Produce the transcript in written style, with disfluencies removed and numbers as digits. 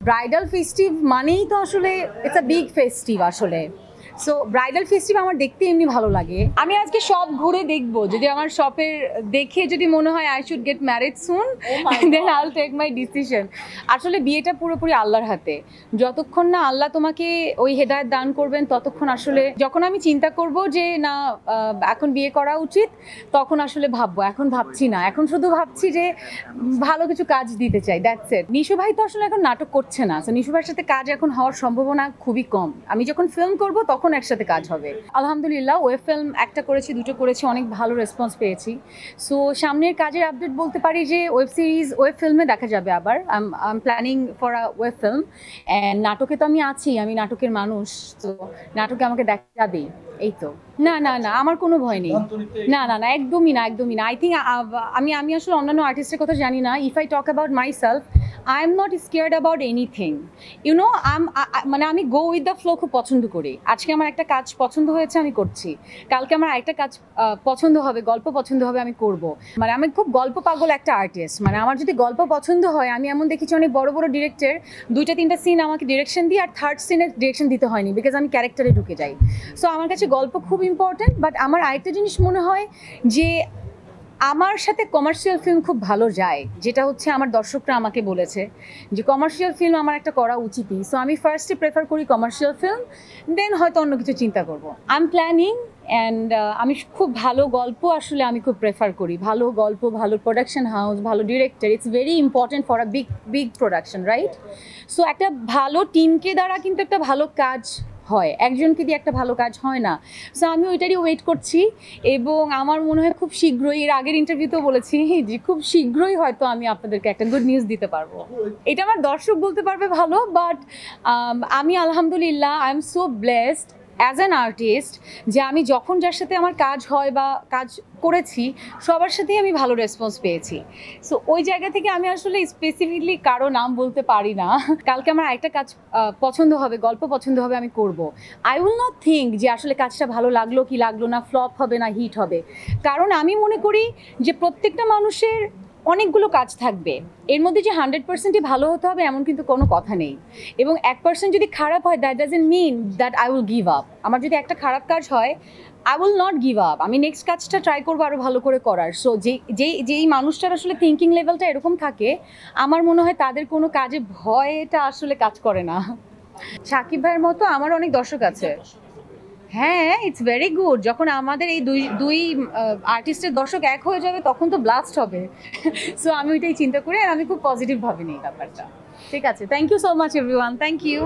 Bridal festive মানেই তো আসলে ইটস আ বিগ ফেস্টিভ আসলে। সো ব্রাইডাল ফেস্টিভ আমার দেখতে এমনি ভালো লাগে। আমি আজকে শপ ঘুরে দেখবো, যদি আমার শপের দেখে যদি মনে হয় I should get married soon, then I will take my decision. আসলে বিয়েটা পুরোপুরি আল্লাহর হাতে, যতক্ষণ না আল্লাহ তোমাকে ওই হেদায়েত দান করবেন ততক্ষণ আসলে, যখন আমি চিন্তা করব যে না এখন বিয়ে করা উচিত তখন আসলে ভাববো, এখন ভাবছি না, এখন শুধু ভাবছি যে ভালো কিছু কাজ দিতে চাই, দ্যাটস ইট। নিশু ভাই তো আসলে এখন নাটক করছে না, সো নিশু ভাইয়ের সাথে কাজ এখন হওয়ার সম্ভাবনা খুবই কম। আমি যখন ফিল্ম করব তখন একসাথে কাজ হবে আলহামদুলিল্লাহ। ওয়েব ফিল্ম একটা করেছি, দুটো করেছি, অনেক ভালো রেসপন্স পেয়েছি। সো সামনের কাজের আপডেট বলতে পারি যে ওয়েব সিরিজ, ওয়েব ফিল্মে দেখা যাবে আবার। I am planning for a web film and নাটকে তো আমি আছি, আমি নাটকের মানুষ, তো নাটকে আমাকে দেখা যাবেই। এই তো। না না না, আমার কোনো ভয় নেই। না না না, একদমই না, একদমই না। আই থিঙ্ক আমি আসলে অন্যান্য আর্টিস্টের কথা জানি না। If I talk about myself, I am not scared about anything, you know. মানে আমি গো উইথ দ্য ফ্লো খুব পছন্দ করি। আজকে আমার একটা কাজ পছন্দ হয়েছে, আমি করছি। কালকে আমার আরেকটা কাজ পছন্দ হবে, গল্প পছন্দ হবে, আমি করব। মানে আমি খুব গল্প পাগল একটা আর্টিস্ট। মানে আমার যদি গল্প পছন্দ হয়, আমি এমন দেখেছি অনেক বড় বড় ডিরেক্টর 2-3টা সিন আমাকে ডিরেকশন দিয়ে আর থার্ড সিনের ডিরেকশন দিতে হয়নি, বিকজ আমি ক্যারেক্টারে ঢুকে যাই। সো আমার কাছে গল্প খুব ইম্পর্টেন্ট। বাট আমার আরেকটা জিনিস মনে হয় যে আমার সাথে কমার্শিয়াল ফিল্ম খুব ভালো যায়, যেটা হচ্ছে আমার দর্শকরা আমাকে বলেছে যে কমার্শিয়াল ফিল্ম আমার একটা করা উচিতই। সো আমি ফার্স্টে প্রেফার করি কমার্শিয়াল ফিল্ম, দেন হয়তো অন্য কিছু চিন্তা করবো। আই এম প্ল্যানিং অ্যান্ড আমি খুব ভালো গল্প আসলে আমি খুব প্রেফার করি। ভালো গল্প, ভালো প্রোডাকশন হাউস, ভালো director, it's very important for a big production, right? So একটা ভালো টিমকে দ্বারা কিন্তু একটা ভালো কাজ হয়, একজনকে দিয়ে একটা ভালো কাজ হয় না। সো আমি ওইটারই ওয়েট করছি এবং আমার মনে হয় খুব শীঘ্রই, এর আগের ইন্টারভিউতেও বলেছি যে খুব শীঘ্রই হয়তো আমি আপনাদেরকে একটা গুড নিউজ দিতে পারবো। এটা আমার দর্শক বলতে পারবে ভালো, বাট আমি আলহামদুলিল্লাহ I am so blessed as an artist যে আমি যখন যার সাথে আমার কাজ হয় বা কাজ করেছি সবার সাথেই আমি ভালো রেসপন্স পেয়েছি। সো ওই জায়গা থেকে আমি আসলে স্পেসিফিকলি কারো নাম বলতে পারি না। কালকে আমার একটা কাজ পছন্দ হবে, গল্প পছন্দ হবে, আমি করব। আই উইল নট থিঙ্ক যে আসলে কাজটা ভালো লাগলো কি লাগলো না, ফ্লপ হবে না হিট হবে, কারণ আমি মনে করি যে প্রত্যেকটা মানুষের অনেকগুলো কাজ থাকবে, এর মধ্যে যে 100%ই ভালো হতে হবে এমন কিন্তু কোনো কথা নেই। এবং 1% যদি খারাপ হয়, that doesn't mean that I will give up. আমার যদি একটা খারাপ কাজ হয়, I will not give up, আমি নেক্সট কাজটা ট্রাই করবো আরও ভালো করে করার। সো যেই মানুষটার আসলে থিঙ্কিং লেভেলটা এরকম থাকে, আমার মনে হয় তাদের কোনো কাজে ভয়টা আসলে কাজ করে না। সাকিব ভাইয়ের মতো আমার অনেক দর্শক আছে। হ্যাঁ, ইটস ভেরি গুড। যখন আমাদের এই দুই আর্টিস্টের দর্শক এক হয়ে যাবে তখন তো ব্লাস্ট হবে। সো আমি ওইটাই চিন্তা করি আর আমি খুব পজিটিভ ভাবে নিই ব্যাপারটা। ঠিক আছে, thank you so much everyone, thank you.